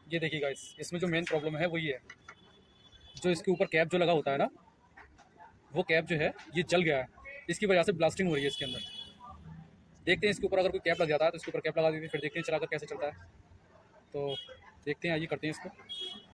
ये देखिए गाइस, इसमें जो मेन प्रॉब्लम है वो ये है, जो इसके ऊपर कैप जो लगा होता है ना, वो कैप जो है ये जल गया है। इसकी वजह से ब्लास्टिंग हो रही है इसके अंदर। देखते हैं इसके ऊपर अगर कोई कैप लग जाता है तो इसके ऊपर कैप लगा देते हैं, फिर देखते हैं चलाकर कैसे चलता है। तो देखते हैं, आइए करते हैं इसको।